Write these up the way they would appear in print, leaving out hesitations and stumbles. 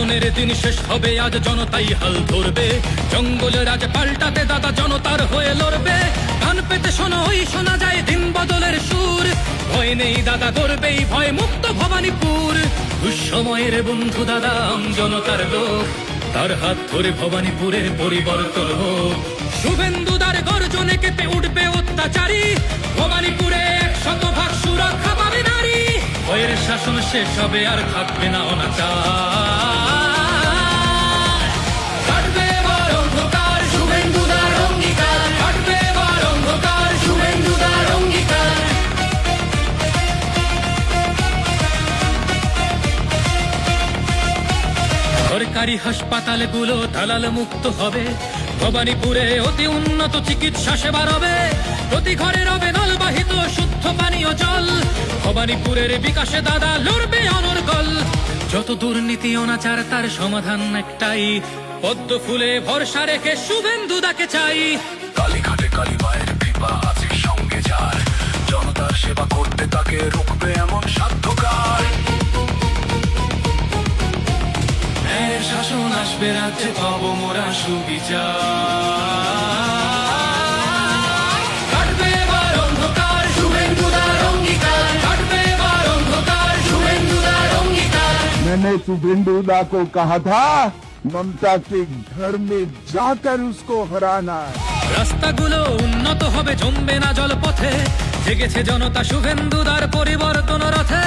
শোষণের দিন শেষ হবে আজ, জনতাই হাল ধরবে। জঙ্গলের আজ পাল্টাতে দাদা জনতার হয়ে লড়বে। কান পেতে শোনো, ওই শোনা যায় দিন বদলের সুর। ভয় নেই দাদা, গড়বেই ভয় মুক্ত ভবানীপুর। দুঃসময়ের বন্ধু দাদা জনতার লোক, তার হাত ধরে ভবানীপুরের পরিবর্তন হোক। শুভেন্দুদার গর্জনে কেঁপে উঠবে অত্যাচারী, ভবানীপুরে 100% সুরক্ষা পাবে নারী। ভয়ের শাসন শেষ হবে আর থাকবে না অনাচার। কাটবে এবার অন্ধকার, শুভেন্দুদার অঙ্গীকার। কাটবে এবার অন্ধকার, শুভেন্দুদার অঙ্গীকার। সরকারি হাসপাতালগুলো দালাল মুক্ত হবে। ভবানীপুরে অতি উন্নত চিকিৎসা সেবা রবে। প্রতি ঘরে রবে নলবাহিত শুদ্ধ পানীয় জল। ভবানীপুরের বিকাশে দাদা লড়বে অনর্গল। যত দুর্নীতি অনাচার তার সমাধান একটাই, পদ্ম ফুলে ভরসা রেখে শুভেন্দুদাকে চাই। কালীঘাটে কালী মায়ের কৃপা আছে সঙ্গে যার, জনতার সেবা করতে তাকে রুখবে এমন সাধ্যকার। ন্যায়ের শাসন আসবে রাজ্যে, পাবো মোরা সুবিচার। কাটবে এবার অন্ধকার, শুভেন্দুদার অঙ্গীকার। কাটবে এবার অন্ধকার, শুভেন্দুদার অঙ্গীকার। मैंने शुभेंदुदा को कहा था ममता के घर में जाकर उसको हराना। রাস্তাগুলো উন্নত হবে, জমবে না জলপথে। জেগেছে জনতা শুভেন্দুদার পরিবর্তন রথে।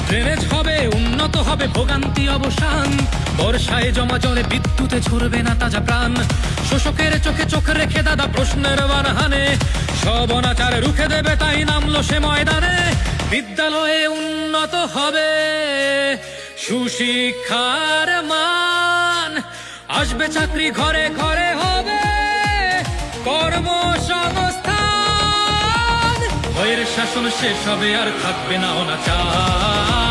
ড্রেনেজ হবে উন্নত হবে, ভোগান্তি অবসান। বর্ষায় জমা জলে বিদ্যুতে ছড়বে না তাজা প্রাণ। শোষকের চোখে চোখ রেখে দাদা প্রশ্নের বানহানে সব অনাচার রুখে দেবে, তাই নামলো সে ময়দানে। বিদ্যালয়ে উন্নত হবে সুশিক্ষার মান। আসবে চাকরি ঘরে ঘরে হবে কর্মসংস্থান। ভয়ের শাসন শেষ হবে আর থাকবে না অনাচার।